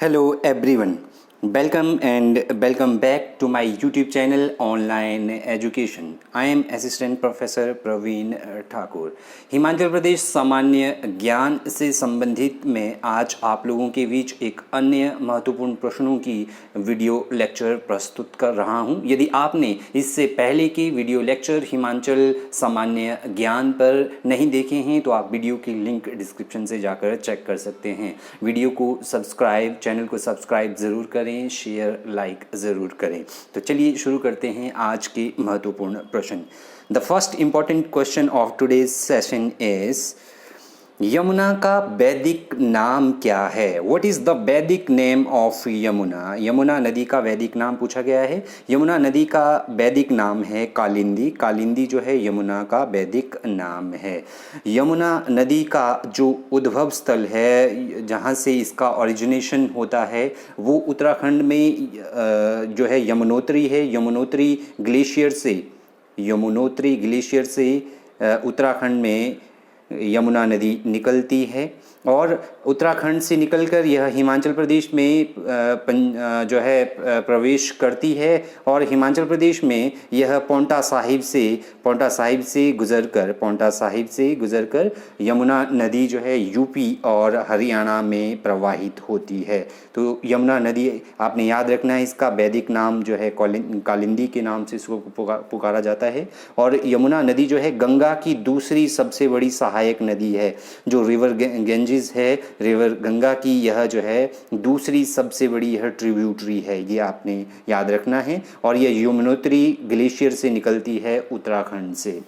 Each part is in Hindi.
Hello everyone, welcome back to my YouTube channel Online Education. I am Assistant Professor Praveen Thakur. Himachal Pradesh सामान्य ज्ञान से संबंधित मैं आज आप लोगों के बीच एक अन्य महत्वपूर्ण प्रश्नों की वीडियो लेक्चर प्रस्तुत कर रहा हूं. यदि आपने इससे पहले की वीडियो लेक्चर हिमाचल सामान्य ज्ञान पर नहीं देखे हैं तो आप वीडियो की लिंक डिस्क्रिप्शन से जाकर चेक कर सकते हैं. वीडियो को चैनल को सब्सक्राइब ज़रूर करें, शेयर लाइक ज़रूर करें. तो चलिए शुरू करते हैं आज के महत्वपूर्ण प्रश्न. The first important question of today's session is Yamuna का वैदिक नाम क्या है? व्हाट इज़ द वैदिक नेम ऑफ यमुना? यमुना नदी का वैदिक नाम पूछा गया है. यमुना नदी का वैदिक नाम है कालिंदी. कालिंदी जो है यमुना का वैदिक नाम है. यमुना नदी का जो उद्भव स्थल है, जहाँ से इसका ओरिजिनेशन होता है, वो उत्तराखंड में जो है यमुनोत्री है. यमुनोत्री ग्लेशियर से उत्तराखंड में यमुना नदी निकलती है और उत्तराखंड से निकलकर यह हिमाचल प्रदेश में जो है प्रवेश करती है और हिमाचल प्रदेश में यह पांवटा साहिब से गुजरकर यमुना नदी जो है यूपी और हरियाणा में प्रवाहित होती है. तो यमुना नदी आपने याद रखना है, इसका वैदिक नाम जो है कालिंदी के नाम से इसको पुकारा जाता है. और यमुना नदी जो है गंगा की दूसरी सबसे बड़ी सहायक नदी है. जो रिवर गेंजेस है, रिवर गंगा की यह जो है दूसरी सबसे बड़ी यह ट्रिब्यूटरी है, ये आपने याद रखना है. और यह यमुनोत्री ग्लेशियर से निकलती है उत्तराखंड से.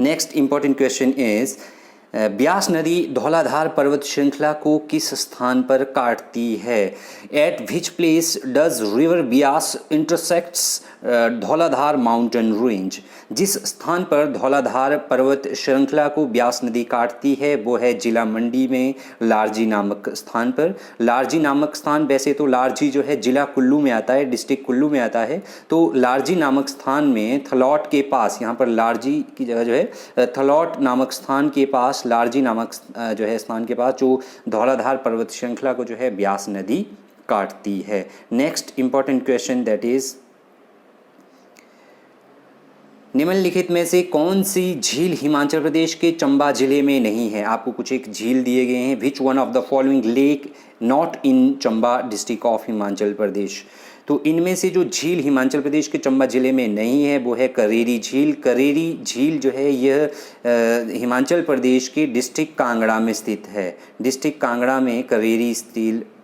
Next important question is Beas नदी धौलाधार पर्वत श्रृंखला को किस स्थान पर काटती है? Eight which place does river Beas intersects Dhauladhar mountain range? जिस स्थान पर धौलाधार पर्वत श्रृंखला को ब्यास नदी काटती है वो है जिला मंडी में लारजी नामक स्थान पर. लारजी नामक स्थान, वैसे तो लारजी जो है जिला कुल्लू में आता है, डिस्ट्रिक्ट कुल्लू में आता है. तो लारजी नामक स्थान में थलौट के पास, यहाँ पर लारजी की जगह जो है थलौट नामक स्थान के पास, लारजी नामक जो है स्थान के पास जो धौलाधार पर्वत श्रृंखला को जो है ब्यास नदी काटती है. Next important question that is निम्नलिखित में से कौन सी झील हिमाचल प्रदेश के चंबा जिले में नहीं है? आपको कुछ एक झील दिए गए हैं. Which one of the following lake not in Chamba district of Himachal Pradesh? तो इनमें से जो झील हिमाचल प्रदेश के चंबा जिले में नहीं है वो है करेरी झील. करेरी झील जो है यह हिमाचल प्रदेश के डिस्ट्रिक्ट कांगड़ा में स्थित है. डिस्ट्रिक्ट कांगड़ा में करेरी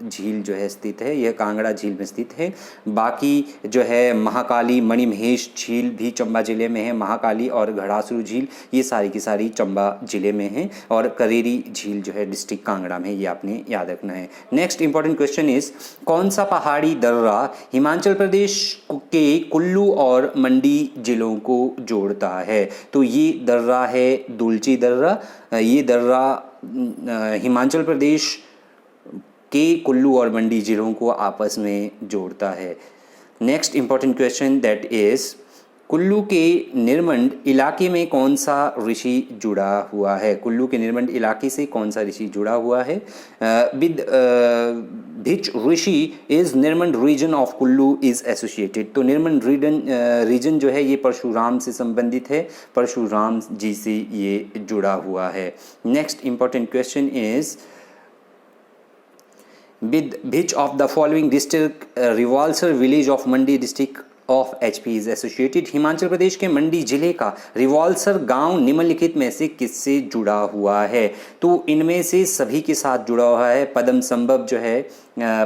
झील जो है स्थित है, यह कांगड़ा झील में स्थित है. बाकी जो है महाकाली मणिमहेश झील भी चंबा जिले में है. महाकाली और घड़ासरू झील ये सारी की सारी चंबा जिले में हैं और करेरी झील जो है डिस्ट्रिक्ट कांगड़ा में, ये आपने याद रखना है. नेक्स्ट इंपॉर्टेंट क्वेश्चन इज कौन सा पहाड़ी दर्रा हिमाचल प्रदेश के कुल्लू और मंडी जिलों को जोड़ता है? तो ये दर्रा है दुलची दर्रा. ये दर्रा हिमाचल प्रदेश के कुल्लू और मंडी जिलों को आपस में जोड़ता है. Next important question that is Kullu के निर्मंड इलाके में कौन सा ऋषि जुड़ा हुआ है? कुल्लू के निर्मंड इलाके से कौन सा ऋषि जुड़ा हुआ है? With which rishi is Nirmand region of Kullu is associated? तो निर्मंड रीजन जो है ये परशुराम से संबंधित है, परशुराम जी से ये जुड़ा हुआ है. Next important question is with which of the following district Rivalsar village of Mandi district of HP is associated? Himachal Pradesh के मंडी जिले का रिवाल्सर गांव निम्नलिखित में से किससे जुड़ा हुआ है? तो इनमें से सभी के साथ जुड़ा हुआ है. पद्मसंभव जो है,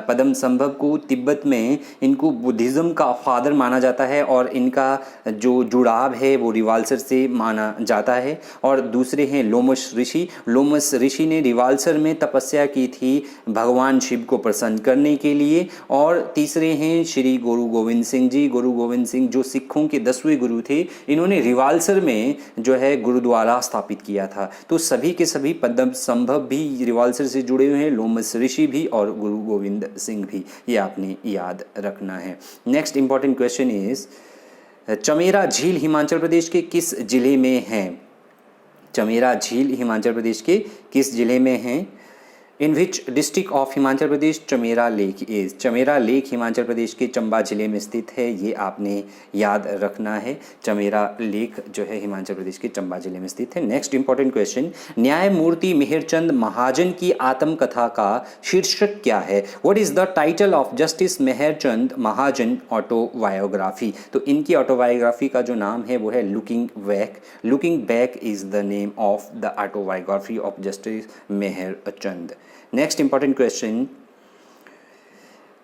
पद्मसंभव को तिब्बत में इनको बुद्धिज़्म का फादर माना जाता है और इनका जो जुड़ाव है वो रिवाल्सर से माना जाता है. और दूसरे हैं लोमस ऋषि. लोमस ऋषि ने रिवाल्सर में तपस्या की थी भगवान शिव को प्रसन्न करने के लिए. और तीसरे हैं श्री गुरु गोविंद सिंह जी. गुरु गोविंद सिंह जो सिखों के 10वें गुरु थे, इन्होंने रिवाल्सर में जो है गुरुद्वारा स्थापित किया था. तो सभी के सभी पद्मसंभव भी रिवाल्सर से जुड़े हुए हैं, लोमस ऋषि भी और गुरु गोविंद सिंह भी, ये आपने याद रखना है. Next important question is Chamera झील हिमाचल प्रदेश के किस जिले में है? चमेरा झील हिमाचल प्रदेश के किस जिले में है? In which district of Himachal Pradesh Chamera lake is. Chamera lake Himachal Pradesh के चंबा जिले में स्थित है, ये आपने याद रखना है। चमेरा लेक जो है हिमाचल प्रदेश के चंबा जिले में स्थित है। नेक्स्ट इंपॉर्टेंट क्वेश्चन, न्यायमूर्ति मेहरचंद महाजन की आत्मकथा का शीर्षक क्या है? What is the title of justice Mehrchand Mahajan autobiography? तो इनकी ऑटोबायोग्राफी का जो नाम है वो है looking back. Looking back is the name of the autobiography of justice Mehrchand. Next important question,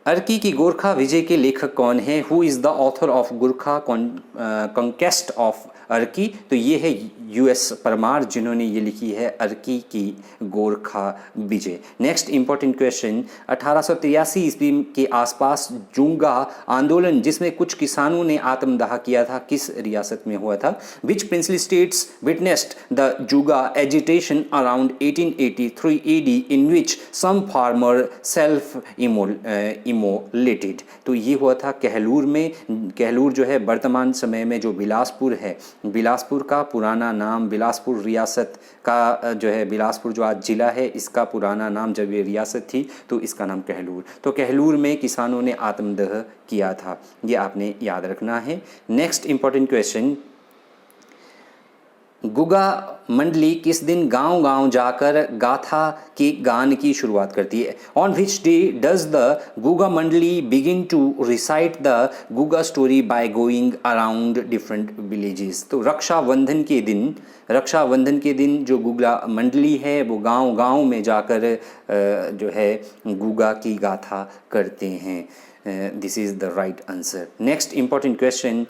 Arki की गोरखा विजय के लेखक कौन है? Who is the author of Gorkha conquest of Arki? तो ये है यूएस परमार, जिन्होंने ये लिखी है अर्की की गोरखा विजय। नेक्स्ट इंपॉर्टेंट क्वेश्चन, 1883 ईस्वी के आसपास जूंगा आंदोलन जिसमें कुछ किसानों ने आत्मदाह किया था, किस रियासत में हुआ था? Which princely states witnessed the Juga agitation around 1883 AD in which some farmer self immolated? तो ये हुआ था कहलूर में। कहलूर जो है वर्तमान समय में जो बिलासपुर है, बिलासपुर का पुराना नाम, बिलासपुर रियासत का जो है, बिलासपुर जो आज जिला है इसका पुराना नाम जब ये रियासत थी तो इसका नाम कहलूर। तो कहलूर में किसानों ने आत्मदाह किया था, ये आपने याद रखना है। नेक्स्ट इंपॉर्टेंट क्वेश्चन, गुगा मंडली किस दिन गांव गांव जाकर गाथा के गान की शुरुआत करती है? On which day does the Guga mandali begin to recite the Guga story by going around different villages? तो रक्षाबंधन के दिन जो गुगा मंडली है वो गांव गांव में जाकर जो है गुगा की गाथा करते हैं। This is the right answer. Next important question,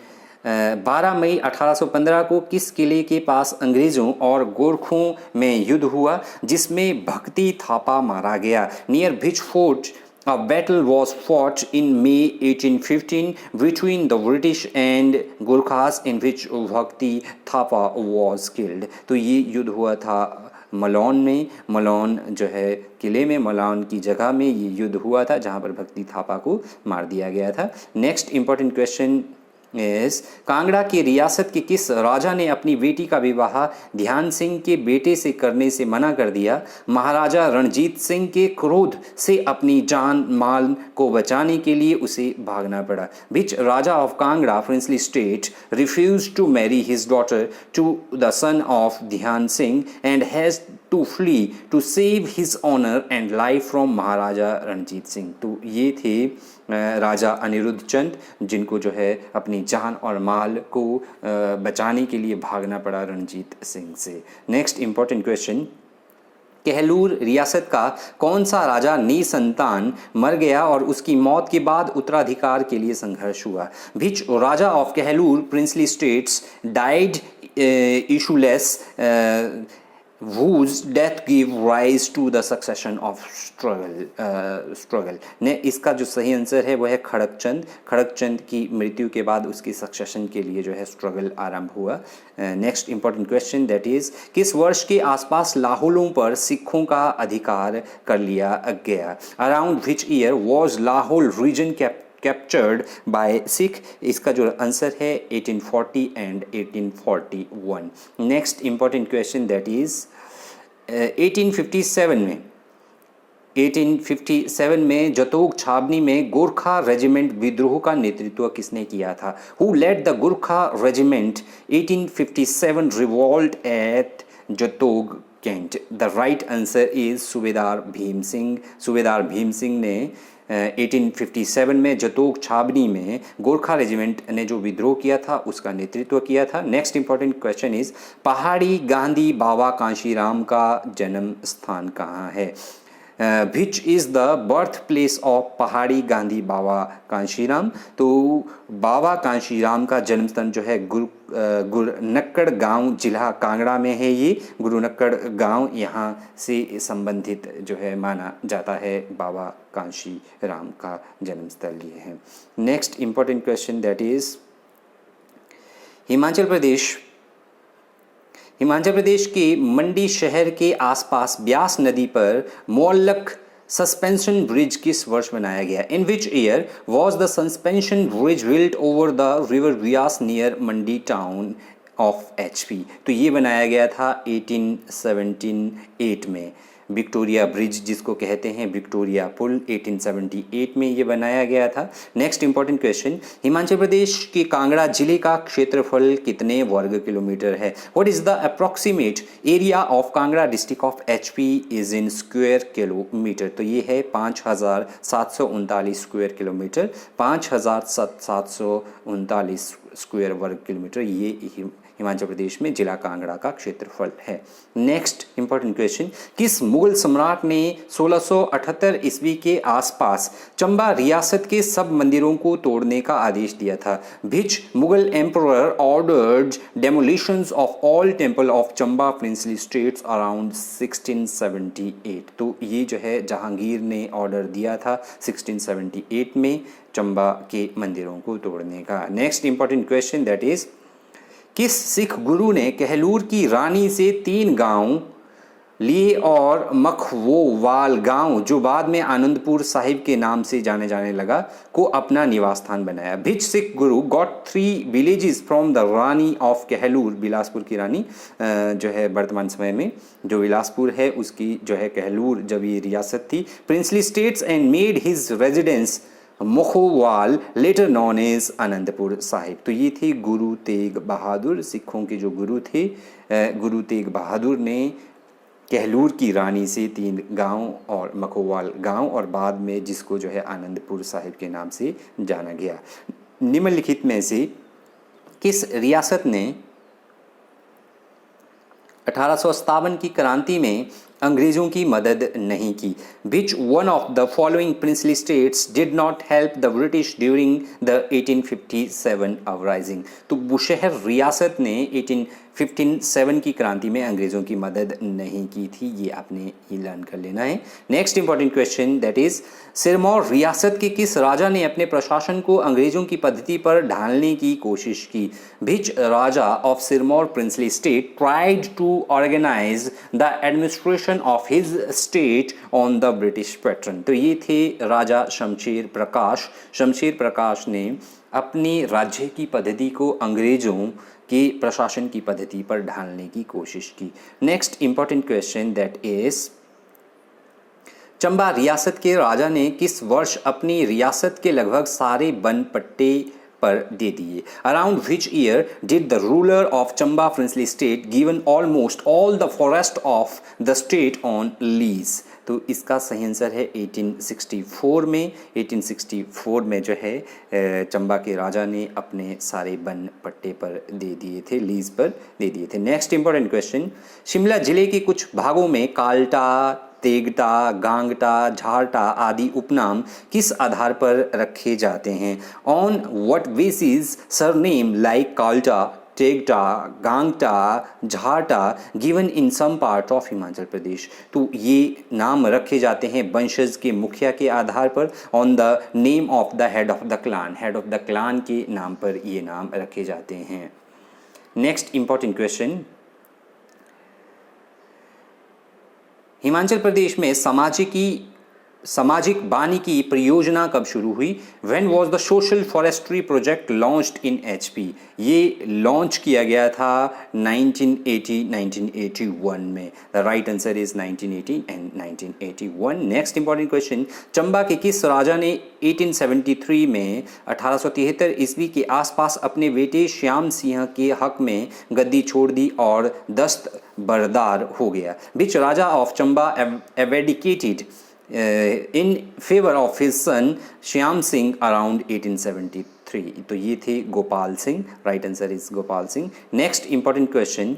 12 मई 1815 को किस किले के पास अंग्रेज़ों और गोरखों में युद्ध हुआ जिसमें भक्ति थापा मारा गया? Near which fort a battle was fought in May 1815 between the British and Gurkhas in which Bhakti Thapa was killed. तो ये युद्ध हुआ था मलौन में। मलौन जो है किले में, मलौन की जगह में ये युद्ध हुआ था जहाँ पर भक्ति थापा को मार दिया गया था। नेक्स्ट इंपॉर्टेंट क्वेश्चन इस, कांगड़ा की रियासत के किस राजा ने अपनी बेटी का विवाह ध्यान सिंह के बेटे से करने से मना कर दिया? महाराजा रणजीत सिंह के क्रोध से अपनी जान माल को बचाने के लिए उसे भागना पड़ा। Which raja of Kangra princely state refuse to marry his daughter to the son of Dhyan Singh and has to flee to save his honour and life from Maharaja Ranjit Singh? तो ये थे राजा अनिरुद्ध चंद, जिनको जो है अपनी जान और माल को बचाने के लिए भागना पड़ा रणजीत सिंह से। नेक्स्ट इंपॉर्टेंट क्वेश्चन, कहलूर रियासत का कौन सा राजा निसंतान मर गया और उसकी मौत के बाद उत्तराधिकार के लिए संघर्ष हुआ? Which raja of Kahlur princely states died issueless whose death gave rise to the succession of struggle? ने इसका जो सही आंसर है वो है खड़कचंद। खड़कचंद की मृत्यु के बाद उसकी सक्सेशन के लिए जो है स्ट्रगल आरंभ हुआ। Next important question, that is, किस वर्ष के आसपास लाहौलों पर सिखों का अधिकार कर लिया गया? Around which year was Lahaul region captured by Sikh? इसका जो आंसर है 1840 and 1841। Next important question, that is 1857 में जतोग छावनी में गोरखा रेजिमेंट विद्रोह का नेतृत्व किसने किया था? Who led the Gorkha regiment 1857 revolt at Jutogh cantt? The right answer is सूबेदार भीम सिंह। सूबेदार भीम सिंह ने 1857 में जतोग छावनी में गोरखा रेजिमेंट ने जो विद्रोह किया था उसका नेतृत्व किया था। नेक्स्ट इंपॉर्टेंट क्वेश्चन इज, पहाड़ी गांधी बाबा कांशीराम का जन्म स्थान कहाँ है? Which is the birth place of पहाड़ी गांधी बाबा कांशीराम? तो बाबा कांशीराम का जन्म स्थान जो है गुरुनक्कड़ गांव, जिला कांगड़ा में है। ये गुरुनक्कड़ गांव यहाँ से संबंधित जो है माना जाता है। बाबा कांशीराम का जन्म स्थल ये है। Next important question, that is, Himachal Pradesh के मंडी शहर के आसपास ब्यास नदी पर मोअल्लक सस्पेंशन ब्रिज किस वर्ष बनाया गया? In which year was the suspension bridge built over the river Beas near Mandi town of HP? तो ये बनाया गया था 1878 में। विक्टोरिया ब्रिज जिसको कहते हैं विक्टोरिया पुल 1878 में ये बनाया गया था। Next important question, Himachal Pradesh के कांगड़ा जिले का क्षेत्रफल कितने वर्ग किलोमीटर है? What is the approximate area of Kangra district of HP is in square kilometre? तो ये है 5739 स्क्वायर किलोमीटर, 5739 स्क्वायर वर्ग किलोमीटर ये हिमाचल प्रदेश में जिला कांगड़ा का क्षेत्रफल है। नेक्स्ट इंपॉर्टेंट क्वेश्चन, किस मुगल सम्राट ने 1678 ईस्वी के आसपास चंबा रियासत के सब मंदिरों को तोड़ने का आदेश दिया था? Which Mughal emperor ordered demolitions of all temple of Chamba princely states around 1678? तो ये जो है जहांगीर ने ऑर्डर दिया था 1678 में चंबा के मंदिरों को तोड़ने का। Next important question that is, किस सिख गुरु ने कहलूर की रानी से 3 गांव लिए और मखवोवाल गांव, जो बाद में आनंदपुर साहिब के नाम से जाने जाने लगा, को अपना निवास स्थान बनाया? विच सिख गुरु got 3 villages from the Rani of Kahlur? Bilaspur की रानी जो है वर्तमान समय में जो बिलासपुर है उसकी जो है कहलूर जब ये रियासत थी, princely states and made his residence Makhowal later known as Anandpur Sahib. तो ये थे गुरु तेग बहादुर, सिखों के जो गुरु थे। गुरु तेग बहादुर ने कहलूर की रानी से 3 गांव और मखोवाल गांव और बाद में जिसको जो है आनंदपुर साहिब के नाम से जाना गया। निम्नलिखित में से किस रियासत ने 1857 की क्रांति में अंग्रेजों की मदद नहीं की? Which one of the following princely states did not help the British during the 1857 uprising? तो बुशहर रियासत ने 1857 की क्रांति में अंग्रेजों की मदद नहीं की थी, ये आपने ही लर्न कर लेना है। Next important question that is, Sirmaur रियासत के किस राजा ने अपने प्रशासन को अंग्रेजों की पद्धति पर ढालने की कोशिश की? Which raja of Sirmaur princely state tried to organize the administration of his state on the British pattern? तो ये थे राजा शमशेर प्रकाश। शमशेर प्रकाश ने अपनी राज्य की पद्धति को अंग्रेजों के प्रशासन की पद्धति पर ढालने की कोशिश की। Next important question that is, Chamba रियासत के राजा ने किस वर्ष अपनी रियासत के लगभग सारे वन पट्टे पर दे दिए? Around which year did the ruler of Chamba princely state given almost all the forest of the state on lease? तो इसका सही आंसर है 1864 में। 1864 में जो है चंबा के राजा ने अपने सारे वन पट्टे पर दे दिए थे, लीज पर दे दिए थे। नेक्स्ट इंपॉर्टेंट क्वेश्चन, शिमला जिले के कुछ भागों में काल्टा, तेगटा, गांगटा, झारटा आदि उपनाम किस आधार पर रखे जाते हैं? On what basis surname like Kalta, Tegta, Gangta, Jharta given in some part of Himachal Pradesh? तो ये नाम रखे जाते हैं वंशज के मुखिया के आधार पर, on the name of the head of the clan, head of the clan के नाम पर ये नाम रखे जाते हैं। Next important question, Himachal Pradesh में सामाजिक वानिकी परियोजना कब शुरू हुई? When was the social forestry project launched in HP? ये लॉन्च किया गया था 1980-1981 में। The right answer is 1980 and 1981. Next important question, Chamba के किस राजा ने 1873 में 1873 ईस्वी के आसपास अपने बेटे श्याम सिंह के हक में गद्दी छोड़ दी और दस्तबरदार हो गया? Which Raja of Chamba abdicated in favor of his son Shyam Singh around 1873? तो ये थे Gopal Singh, right answer is Gopal Singh. Next important question,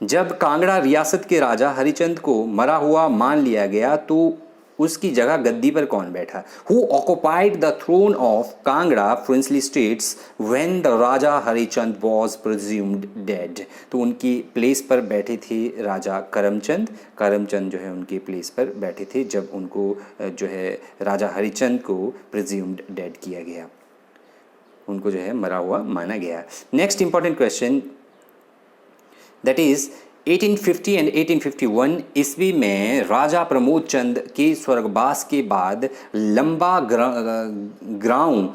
जब कांगड़ा रियासत के राजा हरिचंद को मरा हुआ मान लिया गया तो उसकी जगह गद्दी पर कौन बैठा? Who occupied the throne of Kangra princely states when the raja Harichand was presumed dead? तो उनकी प्लेस पर बैठे थे राजा करमचंद। करमचंद जो है उनके प्लेस पर बैठे थे जब उनको जो है राजा हरिचंद को प्रिज्यूम्ड डेड किया गया, उनको जो है मरा हुआ माना गया। Next important question that is, 1850 and 1851 ईस्वी में राजा प्रमोद चंद के स्वर्गवास के बाद लंबा ग्राउंड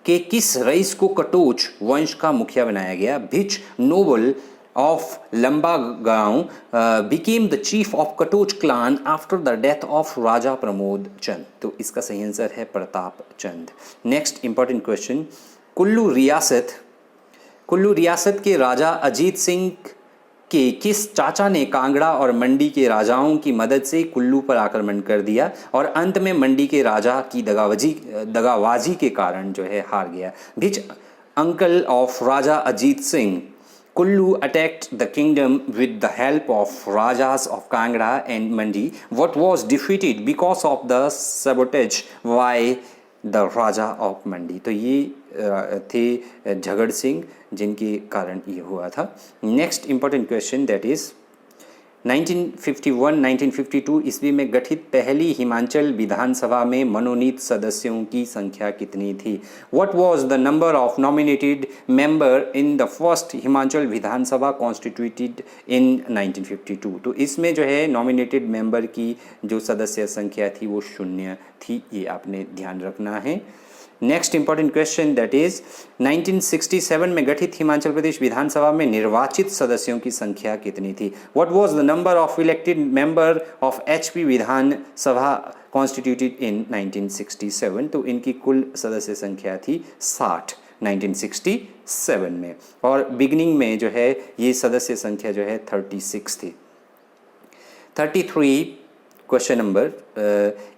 के किस रईस को कटोच वंश का मुखिया बनाया गया? भिच Nobel of Lambagaon became the chief of Katoch clan after the death of Raja Pramod Chand. तो इसका सही आंसर है Pratap Chand. Next important question, Kullu रियासत के राजा अजीत सिंह के किस चाचा ने कांगड़ा और मंडी के राजाओं की मदद से कुल्लू पर आक्रमण कर दिया और अंत में मंडी के राजा की दगाबाजी के कारण जो है हार गया? Which uncle of Raja Ajit Singh Kullu attacked the kingdom with the help of Rajas of Kangra and Mandi. What was defeated because of the sabotage by the Raja of Mandi? तो ये थे झगड़ सिंह जिनके कारण ये हुआ था. Next important question that is 1951-1952 ईस्वी में गठित पहली हिमाचल विधानसभा में मनोनीत सदस्यों की संख्या कितनी थी? What was the number of nominated member in the first Himachal Vidhan Sabha constituted इन 1952? तो इसमें जो है नॉमिनेटेड मेंबर की जो सदस्य संख्या थी वो 0 थी, ये आपने ध्यान रखना है. Next important question that is 1967 में गठित हिमाचल प्रदेश विधानसभा में निर्वाचित सदस्यों की संख्या कितनी थी? What was the number of elected member of HP Vidhan Sabha constituted इन 1967? तो इनकी कुल सदस्य संख्या थी 60 1967 में, और बिगिनिंग में जो है ये सदस्य संख्या जो है 36 थी. 33 क्वेश्चन नंबर,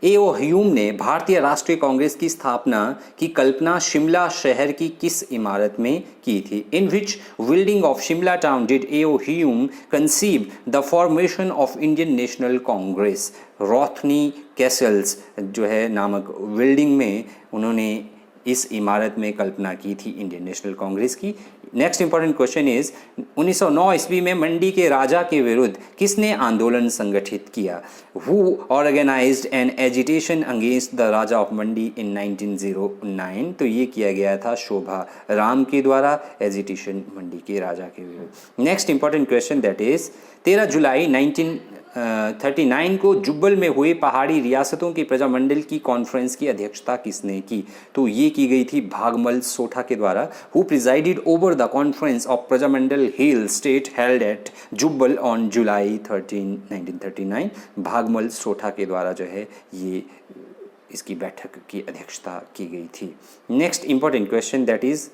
A.O. ह्यूम ने भारतीय राष्ट्रीय कांग्रेस की स्थापना की कल्पना शिमला शहर की किस इमारत में की थी? In which building of Shimla town did A.O. Hume conceive the formation of Indian National Congress? Rothney castles जो है नामक बिल्डिंग में उन्होंने इस इमारत में कल्पना की थी इंडियन नेशनल कांग्रेस की. नेक्स्ट इंपॉर्टेंट क्वेश्चन इज 1909 ईस्वी में मंडी के राजा के विरुद्ध किसने आंदोलन संगठित किया? Who organised an agitation against the raja of Mandi in 1909? तो ये किया गया था शोभा राम के द्वारा एजिटेशन मंडी के राजा के विरुद्ध. Next important question that is 13 जुलाई 1939 को जुब्बल में हुए पहाड़ी रियासतों के प्रजामंडल की कॉन्फ्रेंस की अध्यक्षता किसने की? तो ये की गई थी भागमल सोठा के द्वारा. Who presided over the conference of Prajamandal hill state held at Jubbal on July 13, 1939? Bhagmal Sautha के द्वारा जो है ये इसकी बैठक की अध्यक्षता की गई थी. Next important question that is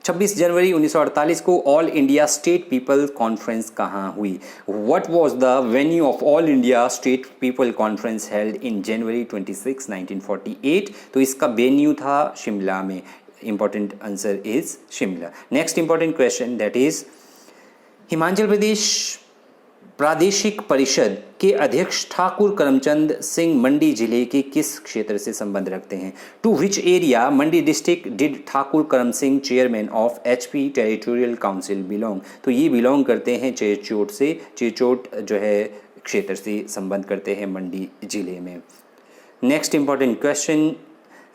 26 जनवरी 1948 को all India state people conference कहाँ हुई? What was the venue of all India state people conference held in January 26, 1948? तो इसका वेन्यू था शिमला में. Important answer is Shimla. Next important question that is Himachal Pradesh प्रादेशिक परिषद के अध्यक्ष ठाकुर करमचंद सिंह मंडी जिले के किस क्षेत्र से संबंध रखते हैं? To which area Mandi district did Thakur Karam Singh chairman of HP territorial council belong? तो ये बिलोंग करते हैं चेरचोट से. चेरचोट जो है क्षेत्र से संबंध करते हैं मंडी जिले में. Next important question,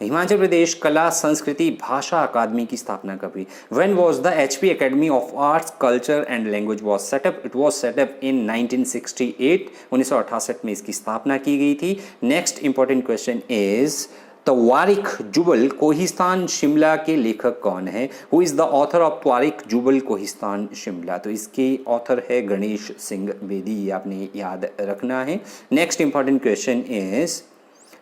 Himachal Pradesh कला संस्कृति भाषा अकादमी की स्थापना कब हुई? When was the HP academy of arts culture and language was set up? It was set up in 1968. 1968 में इसकी स्थापना की गई थी. Next important question is Twarikh Jubbal Kohistan Shimla के लेखक कौन है? Who is the author of Twarikh Jubbal Kohistan Shimla? तो इसके ऑथर है गणेश सिंह बेदी, आपने याद रखना है. नेक्स्ट इंपॉर्टेंट क्वेश्चन इज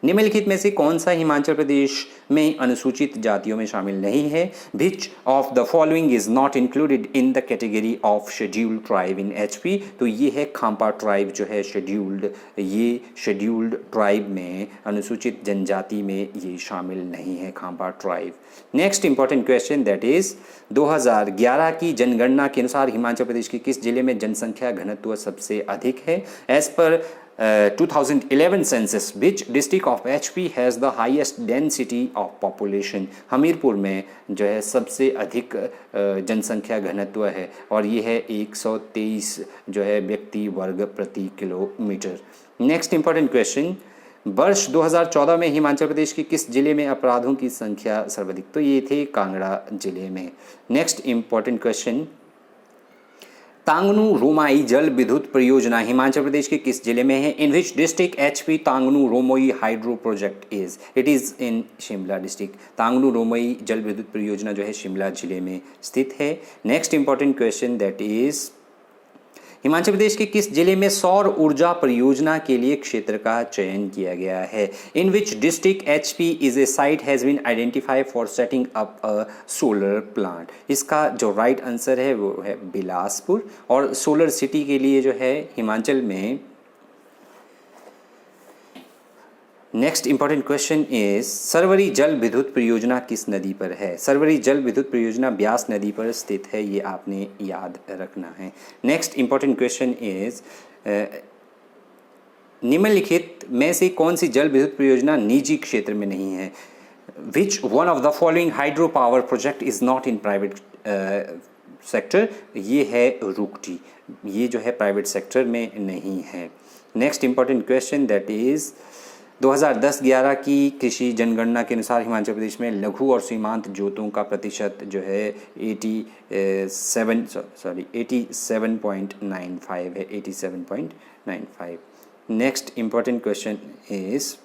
निम्नलिखित में से कौन सा हिमाचल प्रदेश में अनुसूचित जातियों में शामिल नहीं है? Which of the following is not included in the category of scheduled tribe in HP? तो ये है खांपा ट्राइब जो है शेड्यूल्ड, ये शेड्यूल्ड ट्राइब में अनुसूचित जनजाति में ये शामिल नहीं है Khampa tribe. Next important question that is 2011 की जनगणना के अनुसार हिमाचल प्रदेश के किस जिले में जनसंख्या घनत्व सबसे अधिक है? As per 2011 census, which district of HP has the highest density of population? Hamirpur में जो है सबसे अधिक जनसंख्या घनत्व है और ये है 123 जो है व्यक्ति वर्ग प्रति किलोमीटर. नेक्स्ट इंपॉर्टेंट क्वेश्चन, वर्ष 2014 में हिमाचल प्रदेश के किस जिले में अपराधों की संख्या सर्वाधिक? तो ये थे कांगड़ा जिले में. नेक्स्ट इंपॉर्टेंट क्वेश्चन, तांगनू रोमाई जल विद्युत परियोजना हिमाचल प्रदेश के किस जिले में है? In which district HP Tangnu Romai hydro project is? It is in Shimla district. Tangnu Romai जल विद्युत परियोजना जो है शिमला जिले में स्थित है। Next important question that is Himachal Pradesh के किस जिले में सौर ऊर्जा परियोजना के लिए क्षेत्र का चयन किया गया है? In which district HP is a site has been identified for setting up a solar plant? इसका जो राइट आंसर है वो है बिलासपुर। और सोलर सिटी के लिए जो है हिमाचल में next important question is Sarwari जल विद्युत परियोजना किस नदी पर है? सरवरी जल विद्युत परियोजना ब्यास नदी पर स्थित है, ये आपने याद रखना है। नेक्स्ट इंपॉर्टेंट क्वेश्चन इज निम्नलिखित में से कौन सी जल विद्युत परियोजना निजी क्षेत्र में नहीं है? विच one of the following hydro power project is not in private sector? ये है रुकटी, ये जो है प्राइवेट सेक्टर में नहीं है। Next important question that is 2010-11 की कृषि जनगणना के अनुसार हिमाचल प्रदेश में लघु और सीमांत जोतों का प्रतिशत जो है 87.95 है, 87.95। Next important question is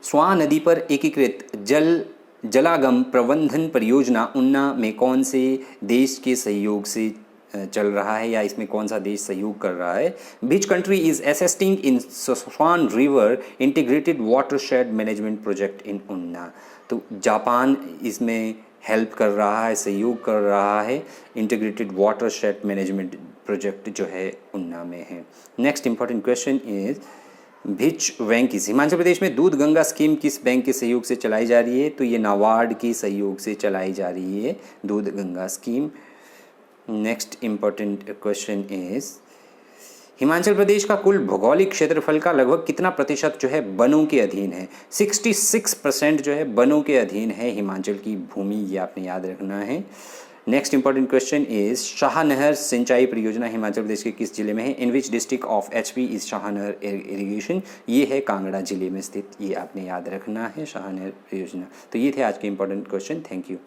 Swan नदी पर एकीकृत जलागम प्रबंधन परियोजना ऊना में कौन से देश के सहयोग से चल रहा है या इसमें कौन सा देश सहयोग कर रहा है? Which country is assisting in Swan river integrated watershed management project in Una? तो जापान इसमें हेल्प कर रहा है, सहयोग कर रहा है। इंटीग्रेटेड वाटरशेड मैनेजमेंट प्रोजेक्ट जो है ऊना में है। Next important question is which bank is Himachal Pradesh में दूध गंगा स्कीम किस बैंक के सहयोग से चलाई जा रही है? तो ये नाबार्ड के सहयोग से चलाई जा रही है Doodh Ganga scheme. Next important question is Himachal Pradesh का कुल भौगोलिक क्षेत्रफल का लगभग कितना प्रतिशत जो है वनों के अधीन है? 66% जो है वनों के अधीन है हिमाचल की भूमि, ये आपने याद रखना है। Next important question is Shahnahar सिंचाई परियोजना हिमाचल प्रदेश के किस जिले में है? In which district of HP is Shahnahar irrigation? ये है कांगड़ा जिले में स्थित, ये आपने याद रखना है शाहनहर परियोजना। तो ये थे आज के इंपॉर्टेंट क्वेश्चन। Thank you.